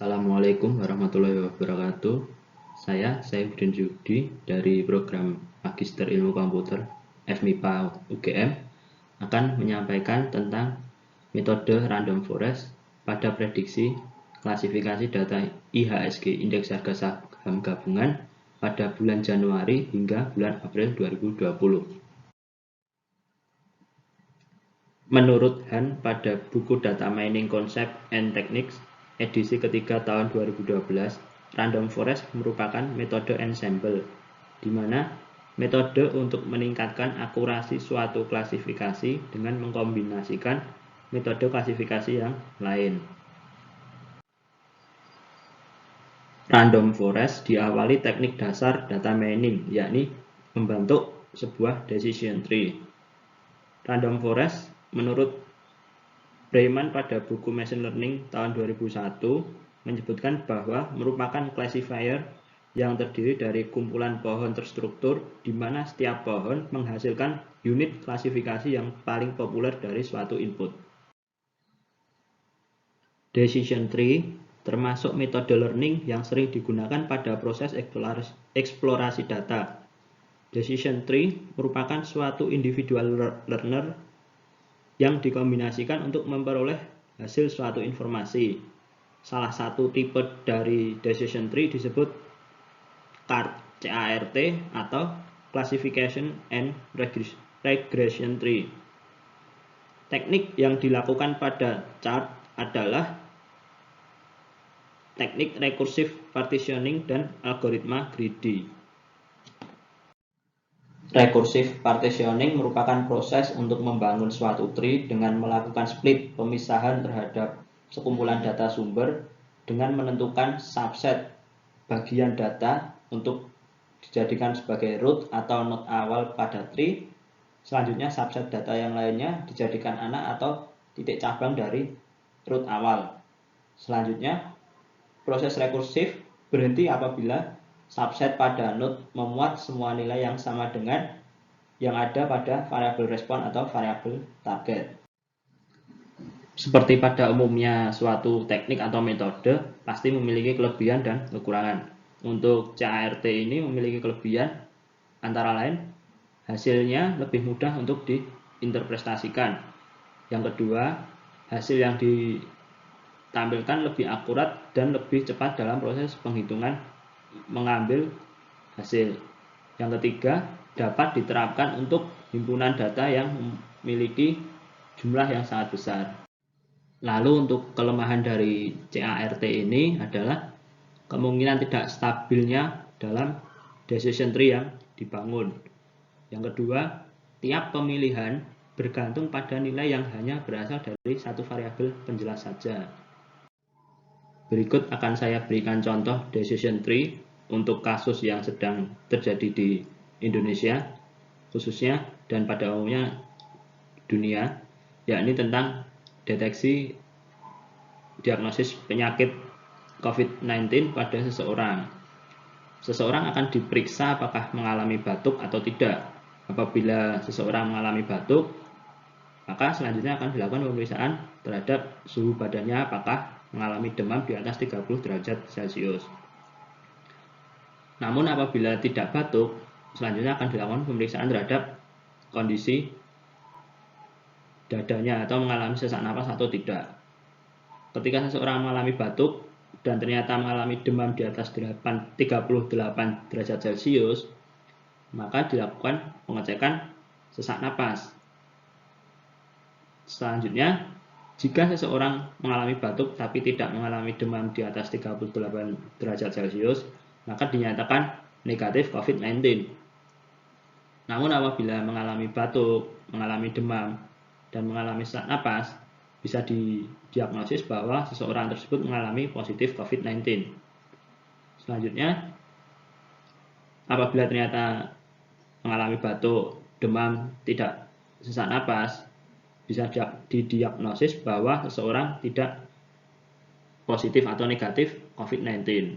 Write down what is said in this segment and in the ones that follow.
Assalamualaikum warahmatullahi wabarakatuh. Saya Saifuddin Judi dari program Magister Ilmu Komputer FMIPA UGM akan menyampaikan tentang metode random forest pada prediksi klasifikasi data IHSG indeks harga saham gabungan pada bulan Januari hingga bulan April 2020. Menurut Han pada buku Data Mining Concept and Techniques edisi ketiga tahun 2012, random forest merupakan metode ensemble, di mana metode untuk meningkatkan akurasi suatu klasifikasi dengan mengkombinasikan metode klasifikasi yang lain. Random forest diawali teknik dasar data mining, yakni membentuk sebuah decision tree. Random forest menurut Breiman pada buku Machine Learning tahun 2001 menyebutkan bahwa merupakan classifier yang terdiri dari kumpulan pohon terstruktur di mana setiap pohon menghasilkan unit klasifikasi yang paling populer dari suatu input. Decision tree termasuk metode learning yang sering digunakan pada proses eksplorasi data. Decision tree merupakan suatu individual learner yang dikombinasikan untuk memperoleh hasil suatu informasi. Salah satu tipe dari decision tree disebut CART atau Classification and Regression Tree. Teknik yang dilakukan pada CART adalah teknik recursive partitioning dan algoritma greedy. Recursive partitioning merupakan proses untuk membangun suatu tree dengan melakukan split pemisahan terhadap sekumpulan data sumber dengan menentukan subset bagian data untuk dijadikan sebagai root atau node awal pada tree. Selanjutnya subset data yang lainnya dijadikan anak atau titik cabang dari root awal. Selanjutnya proses rekursif berhenti apabila subset pada node memuat semua nilai yang sama dengan yang ada pada variabel respon atau variabel target. Seperti pada umumnya suatu teknik atau metode pasti memiliki kelebihan dan kekurangan. Untuk CART ini memiliki kelebihan antara lain hasilnya lebih mudah untuk diinterpretasikan. Yang kedua, hasil yang ditampilkan lebih akurat dan lebih cepat dalam proses penghitungan mengambil hasil. Yang ketiga, dapat diterapkan untuk himpunan data yang memiliki jumlah yang sangat besar. Lalu untuk kelemahan dari CART ini adalah kemungkinan tidak stabilnya dalam decision tree yang dibangun. Yang kedua, tiap pemilihan bergantung pada nilai yang hanya berasal dari satu variabel penjelas saja. Berikut akan saya berikan contoh decision tree untuk kasus yang sedang terjadi di Indonesia khususnya dan pada umumnya dunia, yakni tentang deteksi diagnosis penyakit COVID-19 pada seseorang. Seseorang akan diperiksa apakah mengalami batuk atau tidak. Apabila seseorang mengalami batuk, maka selanjutnya akan dilakukan pemeriksaan terhadap suhu badannya apakah mengalami demam di atas 30 derajat Celcius. Namun apabila tidak batuk, selanjutnya akan dilakukan pemeriksaan terhadap kondisi dadanya atau mengalami sesak napas atau tidak. Ketika seseorang mengalami batuk dan ternyata mengalami demam di atas 38 derajat Celcius, maka dilakukan pengecekan sesak napas. Selanjutnya, jika seseorang mengalami batuk tapi tidak mengalami demam di atas 38 derajat Celcius, maka dinyatakan negatif COVID-19. Namun apabila mengalami batuk, mengalami demam, dan mengalami sesak napas, bisa didiagnosis bahwa seseorang tersebut mengalami positif COVID-19. Selanjutnya, apabila ternyata mengalami batuk, demam, tidak sesak napas, bisa didiagnosis bahwa seseorang tidak positif atau negatif COVID-19.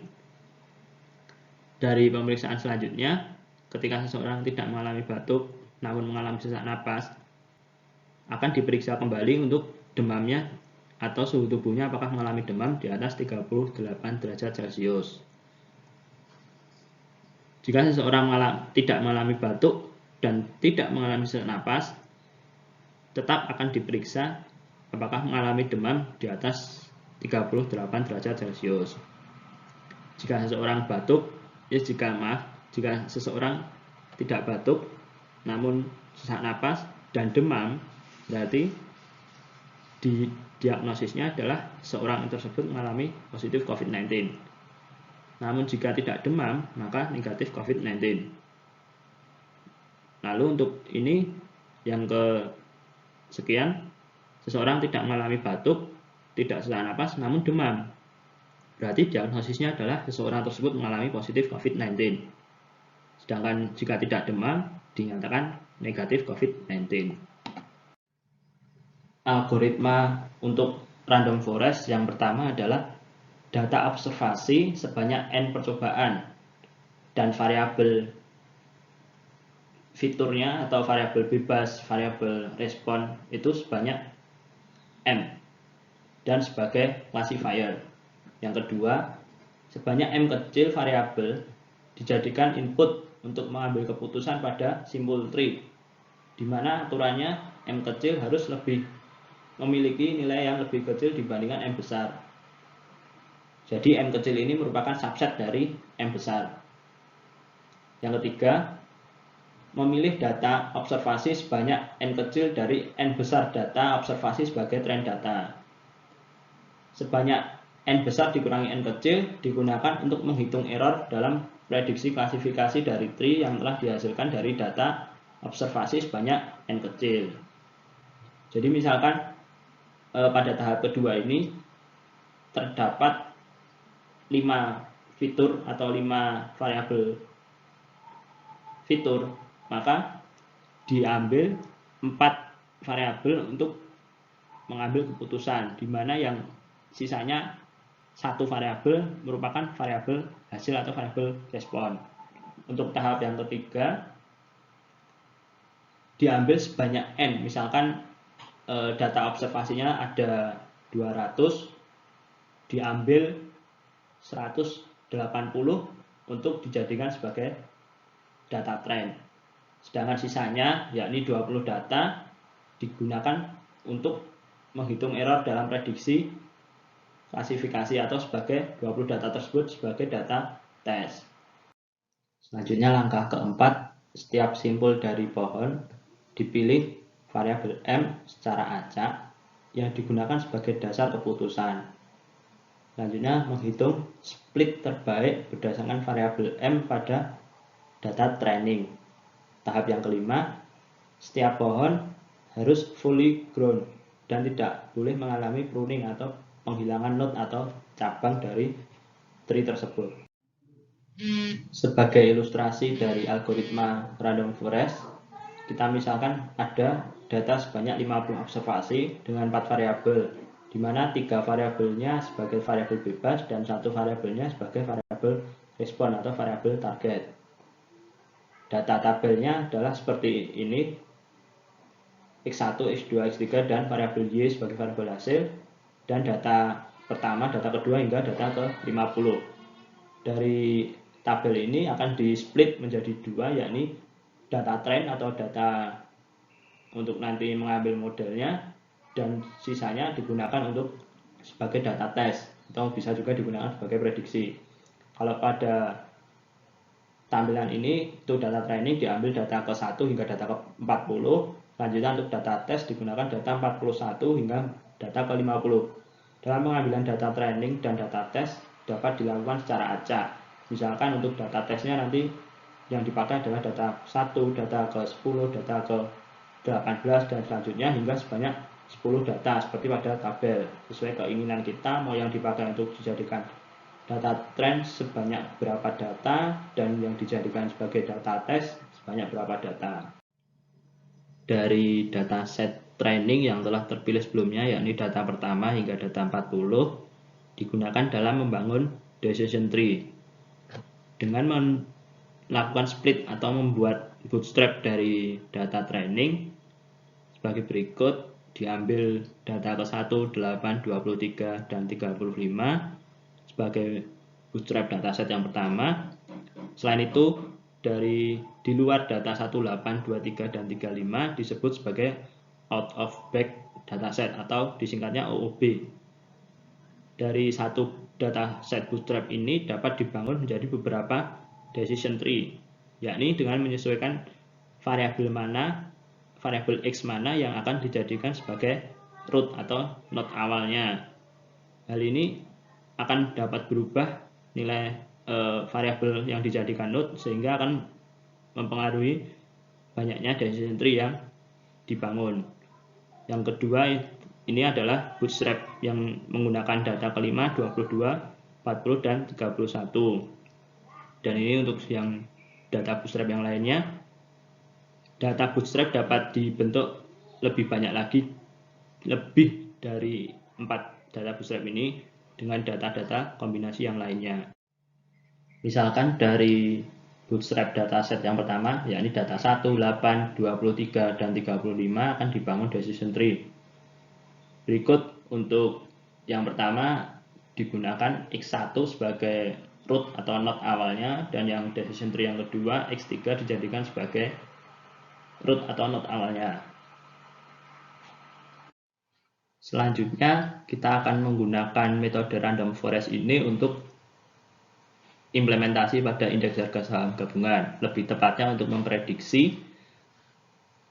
Dari pemeriksaan selanjutnya, ketika seseorang tidak mengalami batuk namun mengalami sesak napas, akan diperiksa kembali untuk demamnya atau suhu tubuhnya apakah mengalami demam di atas 38 derajat Celcius. Jika seseorang tidak mengalami batuk dan tidak mengalami sesak napas, tetap akan diperiksa apakah mengalami demam di atas 38 derajat Celcius. Jika seseorang batuk, jika seseorang tidak batuk namun sesak napas dan demam, berarti diagnosisnya adalah seorang tersebut mengalami positif COVID-19. Namun jika tidak demam, maka negatif COVID-19. Lalu untuk ini yang kesekian, seseorang tidak mengalami batuk, tidak sesak napas, namun demam. Berarti diagnosisnya adalah seseorang tersebut mengalami positif COVID-19. Sedangkan jika tidak demam, dinyatakan negatif COVID-19. Algoritma untuk random forest yang pertama adalah data observasi sebanyak n percobaan dan variabel fiturnya atau variabel bebas, variabel respon itu sebanyak m dan sebagai classifier. Yang kedua, sebanyak m kecil variabel dijadikan input untuk mengambil keputusan pada simpul tree, di mana aturannya m kecil harus memiliki nilai yang lebih kecil dibandingkan m besar. Jadi m kecil ini merupakan subset dari m besar. Yang ketiga, memilih data observasi sebanyak n kecil dari n besar data observasi sebagai trend data. Sebanyak n besar dikurangi n kecil digunakan untuk menghitung error dalam prediksi klasifikasi dari tree yang telah dihasilkan dari data observasi sebanyak n kecil. Jadi misalkan pada tahap kedua ini terdapat 5 fitur atau 5 variabel fitur, maka diambil 4 variabel untuk mengambil keputusan, di mana yang sisanya 1 variabel merupakan variabel hasil atau variabel respon. Untuk tahap yang ketiga diambil sebanyak n, misalkan data observasinya ada 200, diambil 180 untuk dijadikan sebagai data trend. Sedangkan sisanya yakni 20 data digunakan untuk menghitung error dalam prediksi klasifikasi atau sebagai 20 data tersebut sebagai data tes. Selanjutnya langkah keempat, setiap simpul dari pohon dipilih variabel m secara acak yang digunakan sebagai dasar keputusan. Selanjutnya menghitung split terbaik berdasarkan variabel m pada data training. Tahap yang kelima, setiap pohon harus fully grown dan tidak boleh mengalami pruning atau penghilangan node atau cabang dari tree tersebut. Sebagai ilustrasi dari algoritma random forest, kita misalkan ada data sebanyak 50 observasi dengan 4 variabel, di mana 3 variabelnya sebagai variabel bebas dan 1 variabelnya sebagai variabel respon atau variabel target. Data tabelnya adalah seperti ini, x1, x2, x3 dan variabel y sebagai variabel hasil, dan data pertama, data kedua hingga data ke-50. Dari tabel ini akan di split menjadi 2, yakni data trend atau data untuk nanti mengambil modelnya, dan sisanya digunakan untuk sebagai data tes atau bisa juga digunakan sebagai prediksi. Kalau pada tampilan ini itu data training diambil data ke-1 hingga data ke-40, selanjutnya untuk data tes digunakan data 41 hingga data ke-50. Dalam pengambilan data training dan data tes dapat dilakukan secara acak. Misalkan untuk data tesnya nanti yang dipakai adalah data 1, data ke-10, data ke-18 dan selanjutnya hingga sebanyak 10 data seperti pada tabel. Sesuai keinginan kita mau yang dipakai untuk dijadikan data trend sebanyak berapa data dan yang dijadikan sebagai data tes sebanyak berapa data. Dari data set training yang telah terpilih sebelumnya, yakni data pertama hingga data 40, digunakan dalam membangun decision tree. Dengan melakukan split atau membuat bootstrap dari data training sebagai berikut, diambil data ke 1, 8, 23, dan 35 sebagai bootstrap dataset yang pertama. Selain itu, di luar data 1, 8, 23, dan 35 disebut sebagai out of bag dataset atau disingkatnya OOB. Dari satu dataset bootstrap ini dapat dibangun menjadi beberapa decision tree, yakni dengan menyesuaikan variabel X mana yang akan dijadikan sebagai root atau node awalnya. Hal ini akan dapat berubah nilai variabel yang dijadikan node sehingga akan mempengaruhi banyaknya decision tree yang dibangun. Yang kedua ini adalah bootstrap yang menggunakan data kelima 22, 40, dan 31. Dan ini untuk yang data bootstrap yang lainnya. Data bootstrap dapat dibentuk lebih banyak lagi, lebih dari 4 data bootstrap ini dengan data-data kombinasi yang lainnya. Misalkan dari bootstrap dataset yang pertama, yakni data 1, 8, 23, dan 35 akan dibangun decision tree. Berikut untuk yang pertama digunakan X1 sebagai root atau node awalnya, dan yang decision tree yang kedua X3 dijadikan sebagai root atau node awalnya. Selanjutnya kita akan menggunakan metode random forest ini untuk implementasi pada indeks harga saham gabungan, lebih tepatnya untuk memprediksi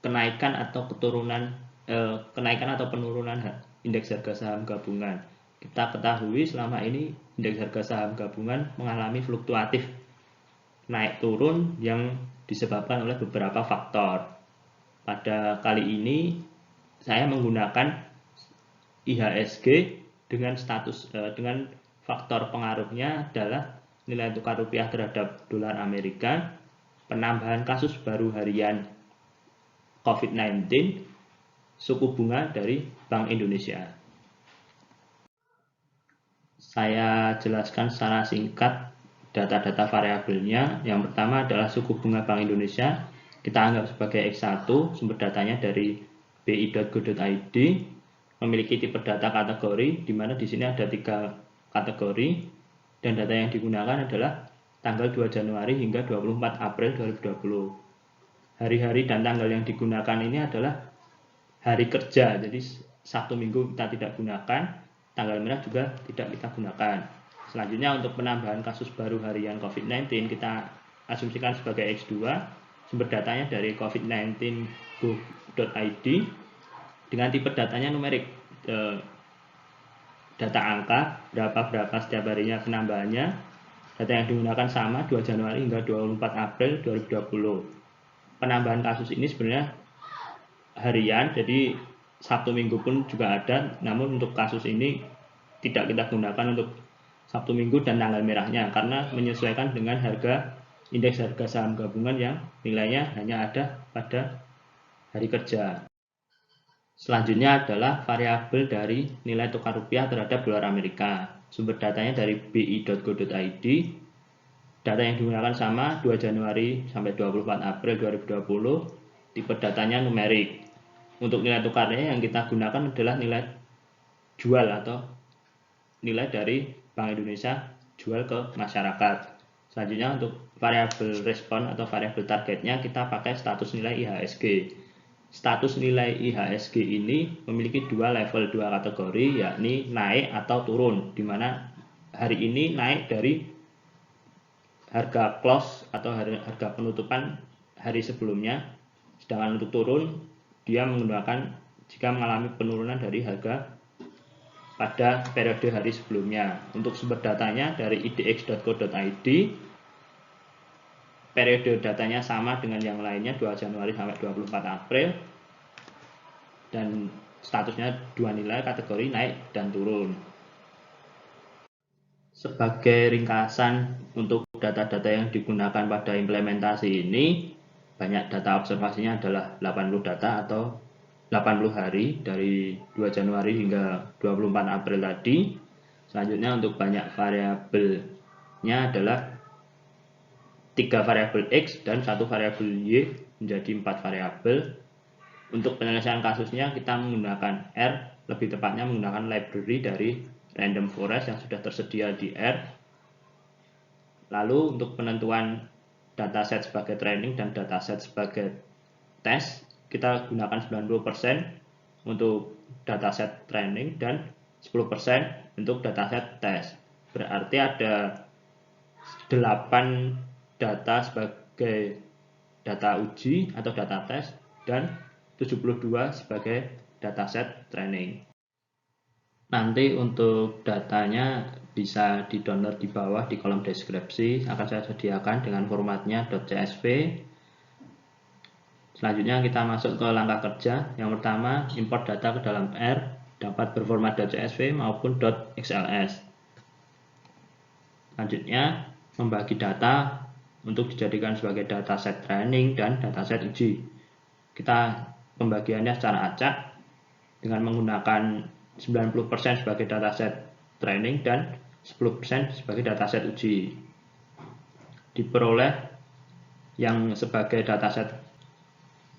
kenaikan atau penurunan indeks harga saham gabungan. Kita ketahui selama ini indeks harga saham gabungan mengalami fluktuatif naik turun yang disebabkan oleh beberapa faktor. Pada kali ini saya menggunakan IHSG dengan faktor pengaruhnya adalah nilai tukar rupiah terhadap dolar Amerika, penambahan kasus baru harian COVID-19, suku bunga dari Bank Indonesia. Saya jelaskan secara singkat data-data variabelnya. Yang pertama adalah suku bunga Bank Indonesia. Kita anggap sebagai X1, sumber datanya dari bi.go.id, memiliki tipe data kategori, di mana di sini ada 3 kategori, dan data yang digunakan adalah tanggal 2 Januari hingga 24 April 2020. Hari-hari dan tanggal yang digunakan ini adalah hari kerja, jadi Sabtu Minggu kita tidak gunakan, tanggal merah juga tidak kita gunakan. Selanjutnya untuk penambahan kasus baru harian COVID-19 kita asumsikan sebagai X2, sumber datanya dari covid19.go.id, dengan tipe datanya numerik, data angka berapa setiap harinya penambahannya. Data yang digunakan sama 2 Januari hingga 24 April 2020. Penambahan kasus ini sebenarnya harian, jadi Sabtu Minggu pun juga ada, namun untuk kasus ini tidak kita gunakan untuk Sabtu Minggu dan tanggal merahnya karena menyesuaikan dengan indeks harga saham gabungan yang nilainya hanya ada pada hari kerja. Selanjutnya adalah variabel dari nilai tukar rupiah terhadap dolar Amerika. Sumber datanya dari bi.go.id. Data yang digunakan sama 2 Januari sampai 24 April 2020. Tipe datanya numerik. Untuk nilai tukarnya yang kita gunakan adalah nilai jual atau nilai dari Bank Indonesia jual ke masyarakat. Selanjutnya untuk variabel respon atau variabel targetnya kita pakai status nilai IHSG. Status nilai IHSG ini memiliki 2 level, 2 kategori, yakni naik atau turun, di mana hari ini naik dari harga close atau harga penutupan hari sebelumnya, sedangkan untuk turun dia menggunakan jika mengalami penurunan dari harga pada periode hari sebelumnya. Untuk sumber datanya dari idx.co.id. Periode datanya sama dengan yang lainnya 2 Januari sampai 24 April, dan statusnya 2 nilai kategori naik dan turun. Sebagai ringkasan untuk data-data yang digunakan pada implementasi ini, banyak data observasinya adalah 80 data atau 80 hari dari 2 Januari hingga 24 April tadi. Selanjutnya untuk banyak variabelnya adalah 3 variabel X dan 1 variabel Y menjadi 4 variabel. Untuk penyelesaian kasusnya kita menggunakan R, lebih tepatnya menggunakan library dari random forest yang sudah tersedia di R. Lalu untuk penentuan dataset sebagai training dan dataset sebagai tes, kita gunakan 90% untuk dataset training dan 10% untuk dataset tes. Berarti ada 8 data sebagai data uji atau data tes dan 72 sebagai dataset training. Nanti untuk datanya bisa di-download di bawah di kolom deskripsi, akan saya sediakan dengan formatnya .csv. Selanjutnya kita masuk ke langkah kerja. Yang pertama, import data ke dalam R, dapat berformat .csv maupun .xls. Selanjutnya, membagi data untuk dijadikan sebagai dataset training dan dataset uji. Kita pembagiannya secara acak dengan menggunakan 90% sebagai dataset training dan 10% sebagai dataset uji. Diperoleh yang sebagai dataset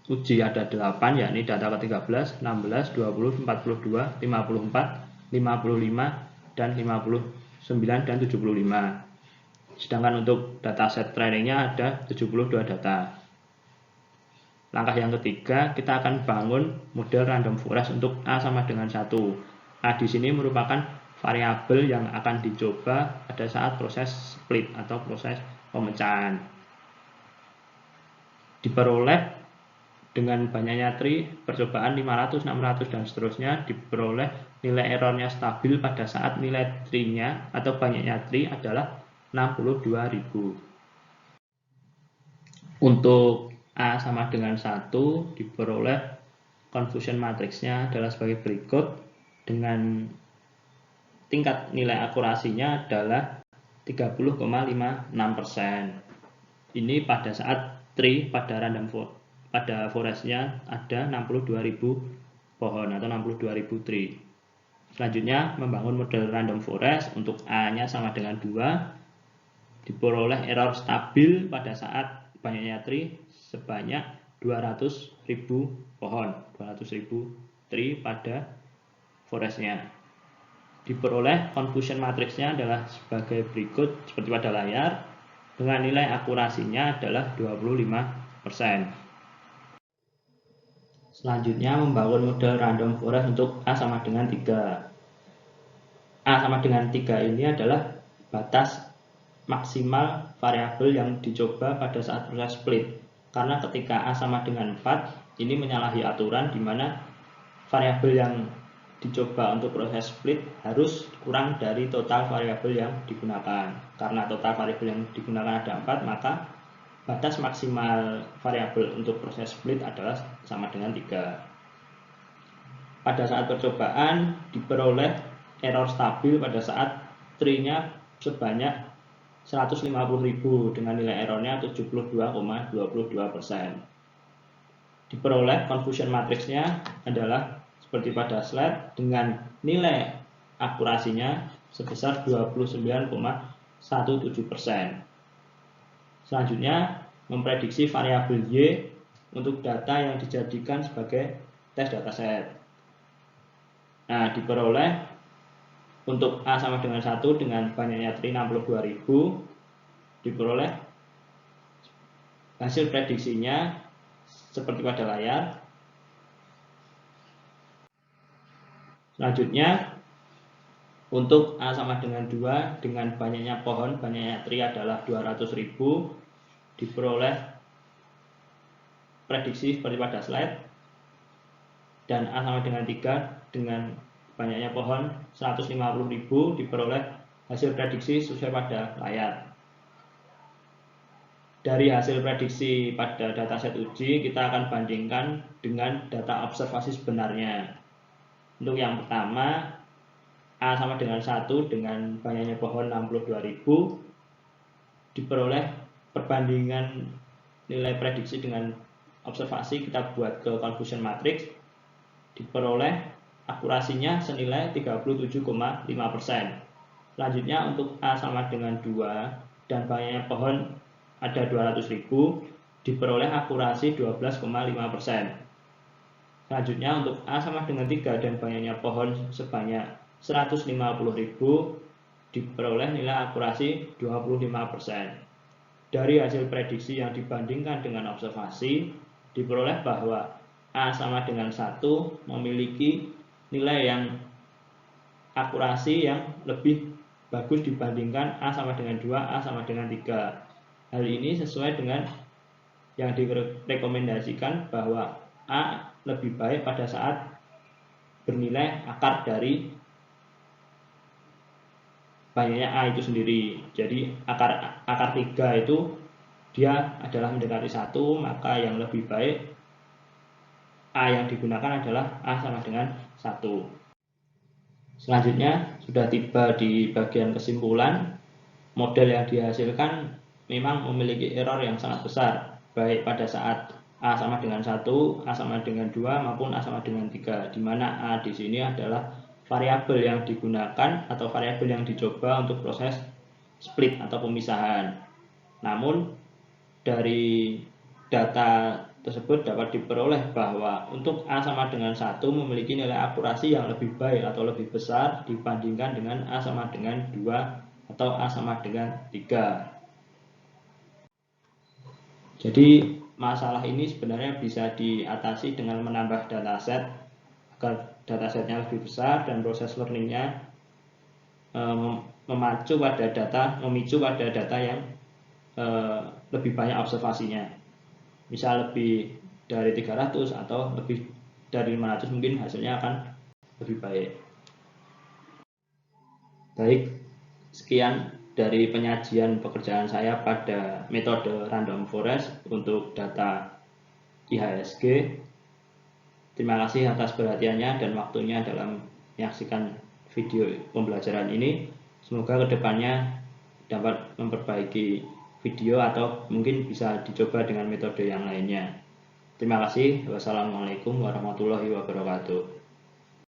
uji ada 8, yakni data ke-13, 16, 20, 42, 54, 55, dan 59 dan 75. Sedangkan untuk dataset trainingnya ada 72 data. Langkah yang ketiga, kita akan bangun model random forest untuk A sama dengan 1. Nah, di sini merupakan variabel yang akan dicoba pada saat proses split atau proses pemecahan. Diperoleh dengan banyaknya tree, percobaan 500, 600, dan seterusnya, diperoleh nilai errornya stabil pada saat nilai tree-nya atau banyaknya tree adalah 62.000. Untuk A sama dengan 1, diperoleh confusion matrixnya adalah sebagai berikut, dengan tingkat nilai akurasinya adalah 30,56%. Ini pada saat tree pada forestnya ada 62.000 pohon atau 62.000 tree. Selanjutnya, membangun model random forest untuk A-nya sama dengan 2, diperoleh error stabil pada saat banyaknya tree sebanyak 200.000 pohon, 200.000 tree pada forestnya. Diperoleh confusion matrixnya adalah sebagai berikut seperti pada layar, dengan nilai akurasinya adalah 25%. Selanjutnya, membangun model random forest untuk A sama dengan 3. A sama dengan 3 ini adalah batas maksimal variabel yang dicoba pada saat proses split. Karena ketika A sama dengan 4, ini menyalahi aturan di mana variabel yang dicoba untuk proses split harus kurang dari total variabel yang digunakan. Karena total variabel yang digunakan ada 4, maka batas maksimal variabel untuk proses split adalah sama dengan 3. Pada saat percobaan diperoleh error stabil pada saat tree-nya sebanyak 150.000 dengan nilai errornya 72,22%. Diperoleh confusion matrixnya adalah seperti pada slide dengan nilai akurasinya sebesar 29,17%. Selanjutnya, memprediksi variabel Y untuk data yang dijadikan sebagai tes dataset. Nah, diperoleh untuk A sama dengan 1 dengan banyaknya tree 62.000, diperoleh hasil prediksinya seperti pada layar. Selanjutnya, untuk A sama dengan 2 dengan banyaknya pohon, banyaknya tree adalah 200.000, diperoleh prediksi seperti pada slide. Dan A sama dengan 3 dengan banyaknya pohon 150.000, diperoleh hasil prediksi sesuai pada layar. Dari hasil prediksi pada dataset uji, kita akan bandingkan dengan data observasi sebenarnya. Untuk yang pertama, A sama dengan 1 dengan banyaknya pohon 62.000, diperoleh perbandingan nilai prediksi dengan observasi, kita buat ke confusion matrix, diperoleh akurasinya senilai 37,5%. Selanjutnya, untuk A sama dengan 2 dan banyaknya pohon ada 200.000, diperoleh akurasi 12,5%. Selanjutnya untuk A sama dengan 3 dan banyaknya pohon sebanyak 150.000 diperoleh nilai akurasi 25%. Dari hasil prediksi yang dibandingkan dengan observasi, diperoleh bahwa A sama dengan 1 memiliki nilai yang akurasi yang lebih bagus dibandingkan A sama dengan 2, A sama dengan 3. Hal ini sesuai dengan yang direkomendasikan bahwa A lebih baik pada saat bernilai akar dari banyaknya A itu sendiri. Jadi akar 3 itu dia adalah mendekati 1, maka yang lebih baik A yang digunakan adalah A sama dengan 1. Selanjutnya sudah tiba di bagian kesimpulan. Model yang dihasilkan memang memiliki error yang sangat besar, baik pada saat A sama dengan 1, A sama dengan 2 maupun A sama dengan 3, di mana A di sini adalah variabel yang digunakan atau variabel yang dicoba untuk proses split atau pemisahan. Namun dari data tersebut dapat diperoleh bahwa untuk A sama dengan 1 memiliki nilai akurasi yang lebih baik atau lebih besar dibandingkan dengan A sama dengan 2 atau A sama dengan 3. Jadi masalah ini sebenarnya bisa diatasi dengan menambah dataset agar datasetnya lebih besar dan proses learningnya memicu pada data yang lebih banyak observasinya. Misal lebih dari 300 atau lebih dari 500, mungkin hasilnya akan lebih baik. Baik, sekian dari penyajian pekerjaan saya pada metode random forest untuk data IHSG. Terima kasih atas perhatiannya dan waktunya dalam menyaksikan video pembelajaran ini. Semoga kedepannya dapat memperbaiki video atau mungkin bisa dicoba dengan metode yang lainnya. Terima kasih. Wassalamualaikum warahmatullahi wabarakatuh.